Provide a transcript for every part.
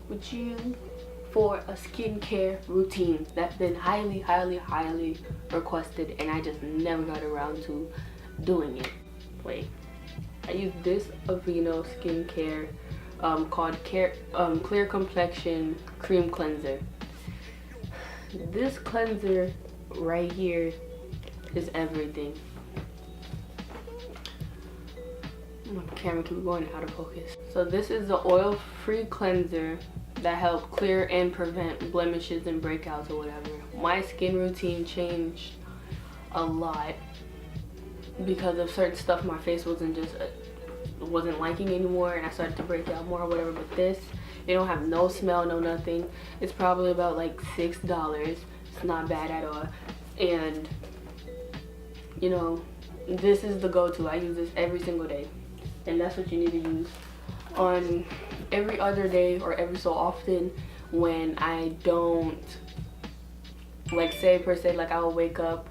with you for a skincare routine that's been highly requested, and I just never got around to doing it. Wait, I use this Aveeno skincare called Clear Complexion Cream Cleanser. This cleanser right here is everything. My camera keeps going out of focus. So this is the oil-free cleanser that helps clear and prevent blemishes and breakouts or whatever. My skin routine changed a lot because of certain stuff my face wasn't liking anymore, and I started to break out more or whatever. But this, it don't have no smell, no nothing. It's probably about like $6. It's not bad at all. And you know, this is the go-to. I use this every single day, and that's what you need to use on every other day or every so often when I don't, like, say per se, like I'll wake up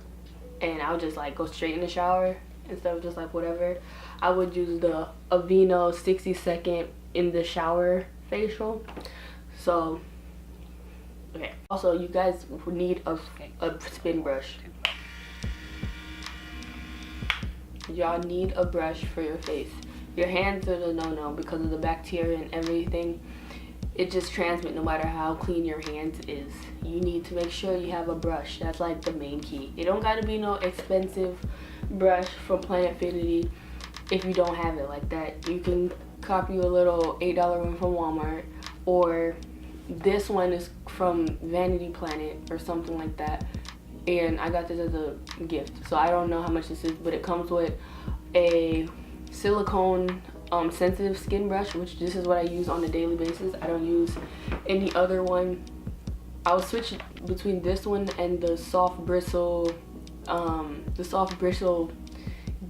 and I'll just like go straight in the shower instead of just like whatever. I would use the Aveeno 60-second in the shower facial. So okay, also you guys need a spin brush. Y'all need a brush for your face. Your hands are the no-no because of the bacteria and everything. It just transmits no matter how clean your hands is. You need to make sure you have a brush. That's like the main key. It don't gotta be no expensive brush from Planetfinity. If you don't have it like that, you can copy a little $8 one from Walmart, or this one is from Vanity Planet or something like that. And I got this as a gift, so I don't know how much this is, but it comes with a silicone sensitive skin brush, which this is what I use on a daily basis. I don't use any other one. I will switch between this one and the soft bristle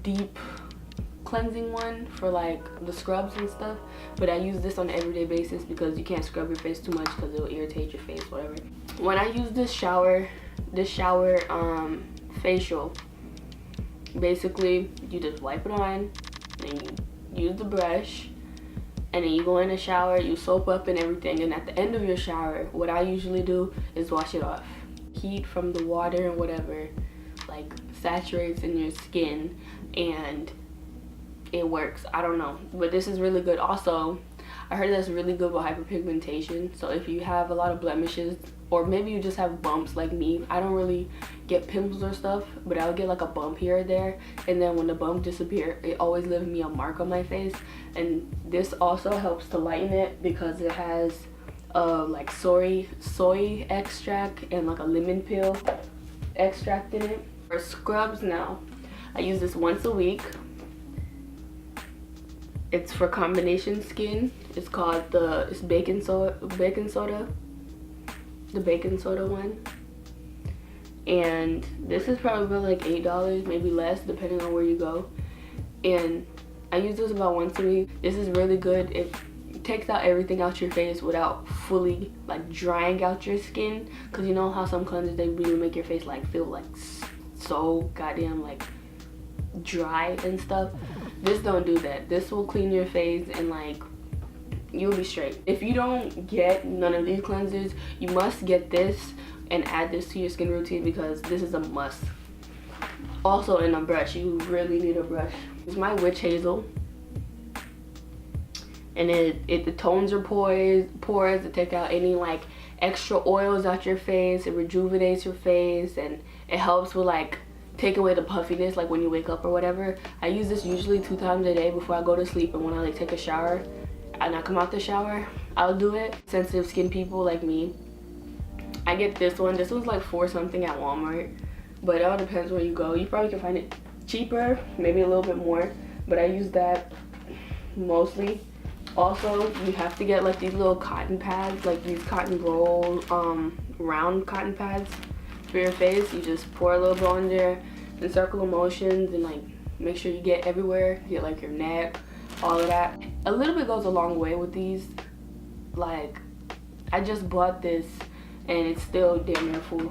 deep cleansing one for like the scrubs and stuff, but I use this on an everyday basis because you can't scrub your face too much because it'll irritate your face, whatever. When I use this shower facial, basically you just wipe it on, then you use the brush, and then you go in the shower, you soap up and everything, and at the end of your shower, what I usually do is wash it off. Heat from the water and whatever like saturates in your skin, and it works. I don't know, but this is really good. Also, I heard that's really good with hyperpigmentation. So if you have a lot of blemishes, or maybe you just have bumps like me, I don't really get pimples or stuff, but I'll get like a bump here or there, and then when the bump disappears, it always leaves me a mark on my face. And this also helps to lighten it because it has like soy extract and like a lemon peel extract in it. For scrubs now, I use this once a week. It's for combination skin. It's called it's baking soda, the baking soda one. And this is probably like $8, maybe less, depending on where you go. And I use this about once a week. This is really good. It takes out everything out your face without fully like drying out your skin. Cause you know how some cleansers, they really make your face like feel like so goddamn like dry and stuff. This don't do that. This will clean your face and like you'll be straight. If you don't get none of these cleansers, you must get this and add this to your skin routine because this is a must. Also, in a brush, you really need a brush. It's my witch hazel, and it tones your pores to take out any like extra oils out your face. It rejuvenates your face, and it helps with like take away the puffiness like when you wake up or whatever. I use this usually 2 times a day before I go to sleep, and when I like take a shower and I come out the shower, I'll do it. Sensitive skin people like me, I get this one. This one's like $4 something at Walmart, but it all depends where you go. You probably can find it cheaper, maybe a little bit more, but I use that mostly. Also, you have to get like these little cotton pads, like these cotton roll round cotton pads for your face. You just pour a little bit on there in circular motions and like make sure you get everywhere. Get like your neck, all of that. A little bit goes a long way with these. Like, I just bought this and it's still damn near full.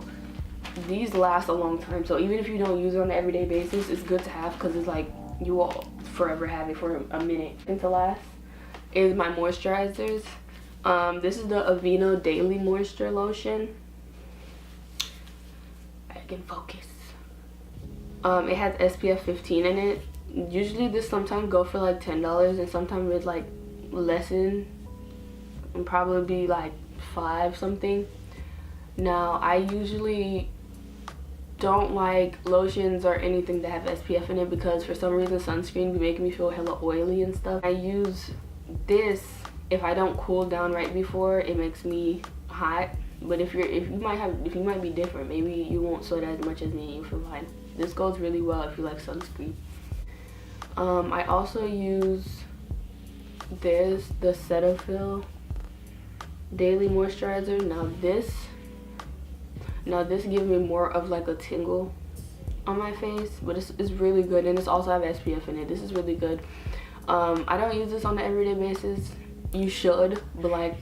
These last a long time, so even if you don't use it on an everyday basis, it's good to have because it's like you will forever have it for a minute. And to last is my moisturizers. This is the Aveeno Daily Moisture Lotion. I can focus. It has SPF 15 in it. Usually this sometimes go for like $10 and sometimes it's like lessen and probably be like $5 something. Now I usually don't like lotions or anything that have SPF in it because for some reason sunscreen be making me feel hella oily and stuff. I use this if I don't cool down right before, it makes me hot. But if you might be different, maybe you won't sweat as much as me and you feel fine. This goes really well if you like sunscreen. I also use this, the Cetaphil Daily Moisturizer. Now this gives me more of like a tingle on my face, but it's really good, and it's also have SPF in it. This is really good. I don't use this on an everyday basis. You should, but like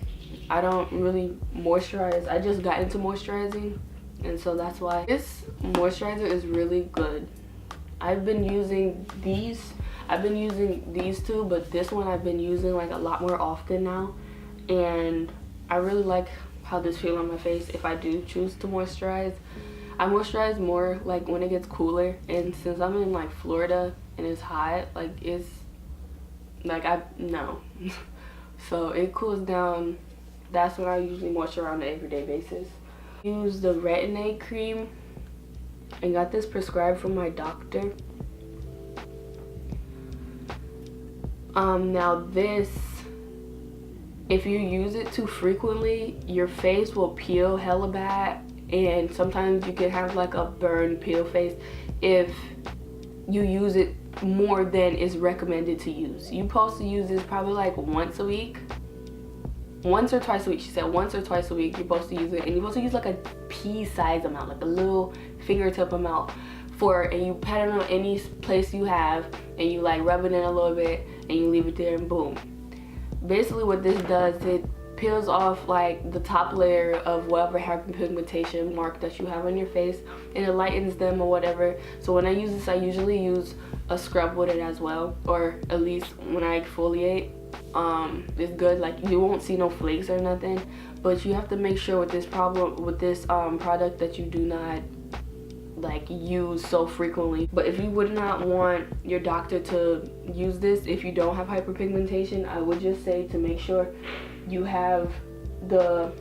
I don't really moisturize. I just got into moisturizing, and so that's why this moisturizer is really good. I've been using these two, but this one I've been using like a lot more often now, and I really like how this feels on my face if I do choose to moisturize. I moisturize more like when it gets cooler, and since I'm in like Florida and it's hot, like it's like no so it cools down. That's when I usually moisturize on an everyday basis. I use the Retin A cream and got this prescribed from my doctor. Now this, if you use it too frequently, your face will peel hella bad, and sometimes you can have like a burn peel face if you use it more than is recommended to use. You're supposed to use this probably like once a week. Once or twice a week. She said once or twice a week you're supposed to use it, and you're supposed to use like a pea size amount, like a little fingertip amount and you pat it on any place you have, and you like rub it in a little bit and you leave it there, and boom. Basically what this does, it peels off like the top layer of whatever hyperpigmentation mark that you have on your face, and it lightens them or whatever. So when I use this, I usually use a scrub with it as well, or at least when I exfoliate. It's good, like you won't see no flakes or nothing, but you have to make sure with this product that you do not like use so frequently. But if you would not want your doctor to use this if you don't have hyperpigmentation, I would just say to make sure you have the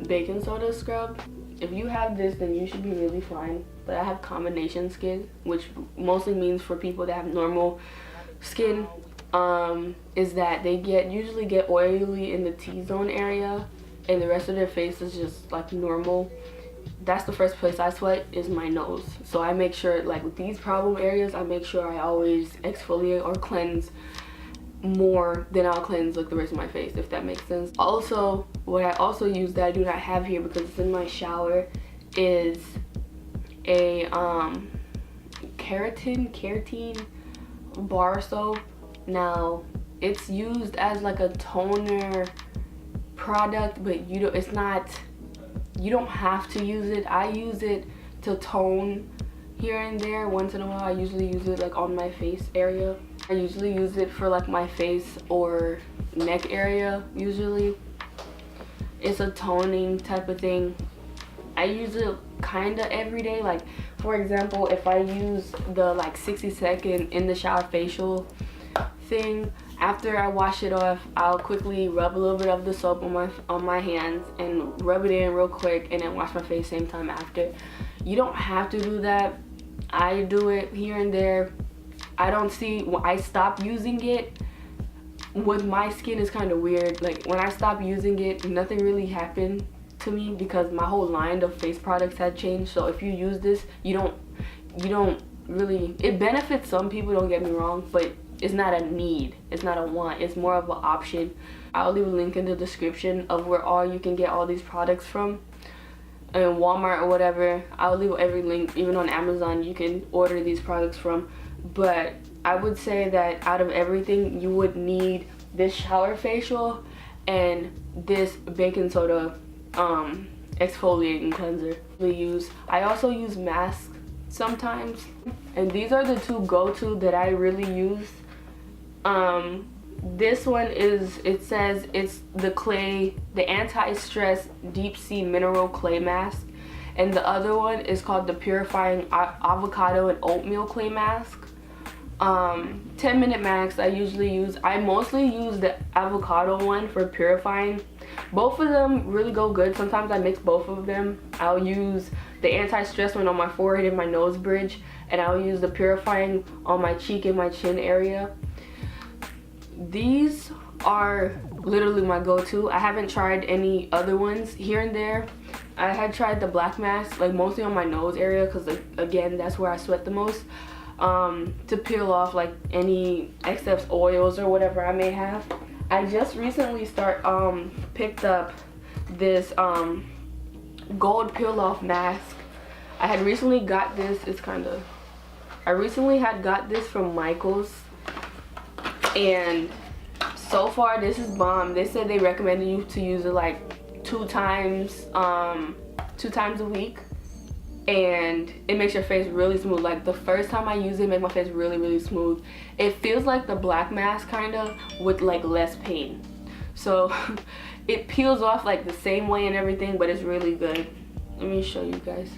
baking soda scrub. If you have this, then you should be really fine. But I have combination skin, which mostly means for people that have normal skin, is that they usually get oily in the T-zone area, and the rest of their face is just like normal. That's the first place I sweat, is my nose. So I make sure, like with these problem areas, I make sure I always exfoliate or cleanse more than I'll cleanse like the rest of my face, if that makes sense. Also, what I also use that I do not have here because it's in my shower is a keratin bar soap. Now it's used as like a toner product, but you don't have to use it. I use it to tone here and there once in a while. I usually use it like on my face area. I usually use it for like my face or neck area usually. It's a toning type of thing. I use it kinda every day. Like for example, if I use the like 60-second in the shower facial thing, after I wash it off, I'll quickly rub a little bit of the soap on my hands and rub it in real quick, and then wash my face same time after. You don't have to do that. I do it here and there. I stop using it with my skin is kind of weird. Like when I stopped using it, nothing really happened to me because my whole line of face products had changed. So if you use this, you don't really, it benefits some people, don't get me wrong, but it's not a need, it's not a want, it's more of an option. I'll leave a link in the description of where you can get all these products from, and Walmart or whatever. I'll leave every link, even on Amazon you can order these products from. But I would say that out of everything, you would need this shower facial and this baking soda exfoliating cleanser. I also use masks sometimes, and these are the two go-to that I really use. This one is, it says it's the anti-stress deep sea mineral clay mask, and the other one is called the purifying avocado and oatmeal clay mask. 10-minute max. I mostly use the avocado one for purifying. Both of them really go good. Sometimes I mix both of them. I'll use the anti-stress one on my forehead and my nose bridge, and I'll use the purifying on my cheek and my chin area. These are literally my go-to. I haven't tried any other ones. Here and there I had tried the black mask, like mostly on my nose area, because again, that's where I sweat the most, to peel off like any excess oils or whatever I may have. I just recently picked up this gold peel off mask. I had recently got this. I recently had got this from Michael's, and so far this is bomb. They said they recommended you to use it like two times a week, and it makes your face really smooth. Like the first time I used it made my face really smooth. It feels like the black mask kind of, with like less pain. So it peels off like the same way and everything, but it's really good. Let me show you guys.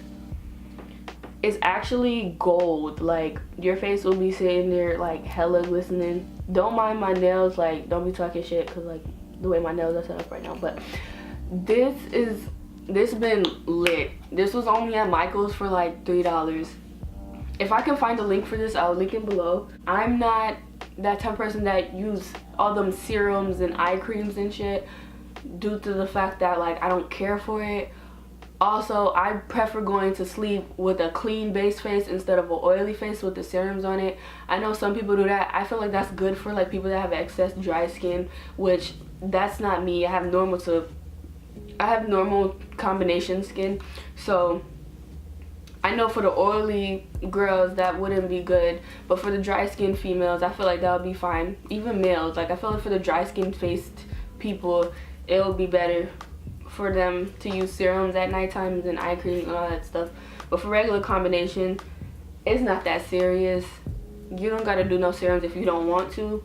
It's actually gold. Like your face will be sitting there like hella glistening. Don't mind my nails, like don't be talking shit, because like the way my nails are set up right now. But this been lit. This was only at Michael's for like $3. If I can find a link for this, I'll link it below. I'm not that type of person that use all them serums and eye creams and shit, due to the fact that like I don't care for it. Also, I prefer going to sleep with a clean base face instead of an oily face with the serums on it. I know some people do that. I feel like that's good for like people that have excess dry skin, which that's not me. I have normal combination skin, so I know for the oily girls that wouldn't be good, but for the dry skin females, I feel like that would be fine. Even males, like I feel like for the dry skin faced people, it would be better for them to use serums at nighttime and eye creams and all that stuff. But for regular combination, it's not that serious. You don't gotta do no serums if you don't want to.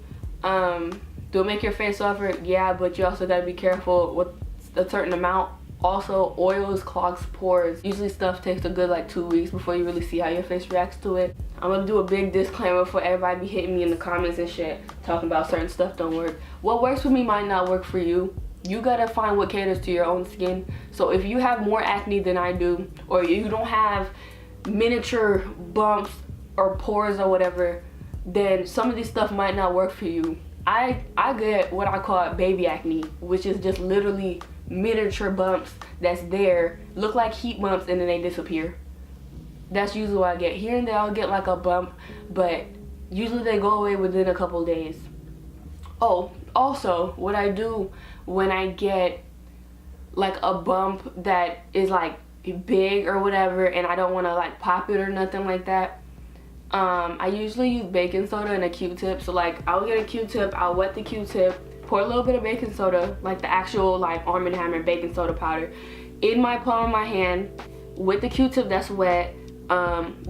Do it make your face softer? Yeah, but you also gotta be careful with a certain amount. Also, oils clogs pores. Usually stuff takes a good like 2 weeks before you really see how your face reacts to it. I'm gonna do a big disclaimer for everybody be hitting me in the comments and shit talking about certain stuff don't work. What works for me might not work for you. You gotta find what caters to your own skin. So if you have more acne than I do, or you don't have miniature bumps or pores or whatever, then some of this stuff might not work for you. I get what I call baby acne, which is just literally miniature bumps that's there, look like heat bumps, and then they disappear. That's usually what I get. Here and there I'll get like a bump, but usually they go away within a couple days. Oh, also what I do when I get like a bump that is like big or whatever and I don't want to like pop it or nothing like that, I usually use baking soda and a Q-tip. So like I'll get a Q-tip, I'll wet the Q-tip, pour a little bit of baking soda, like the actual like Arm & Hammer baking soda powder, in my palm of my hand with the Q-tip that's wet.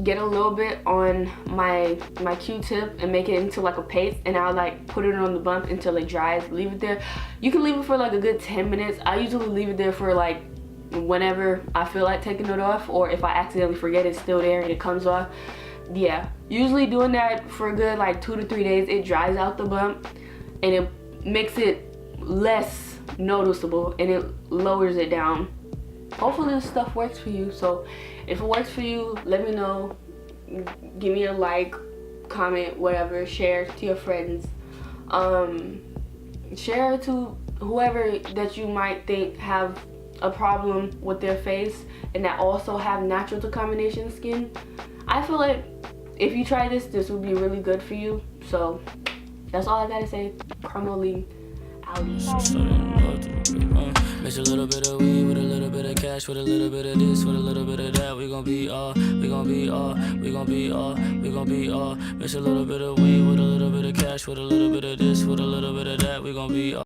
Get a little bit on my Q-tip and make it into like a paste, and I'll like put it on the bump until it dries. Leave it there. You can leave it for like a good 10 minutes. I usually leave it there for like whenever I feel like taking it off, or if I accidentally forget it's still there and it comes off. Yeah, usually doing that for a good like 2 to 3 days, it dries out the bump and it makes it less noticeable and it lowers it down. Hopefully this stuff works for you. So if it works for you, let me know. Give me a like, comment, whatever. Share to your friends. Share to whoever that you might think have a problem with their face and that also have natural to combination skin. I feel like if you try this would be really good for you. So that's all I gotta say. Chromoly out. Mix a little bit of weed with a little bit of cash, with a little bit of this, with a little bit of that. We gon' be all, we gon' be all, we gon' be all, we gon' be all. Mix a little bit of weed with a little bit of cash, with a little bit of this, with a little bit of that. We gon' be all.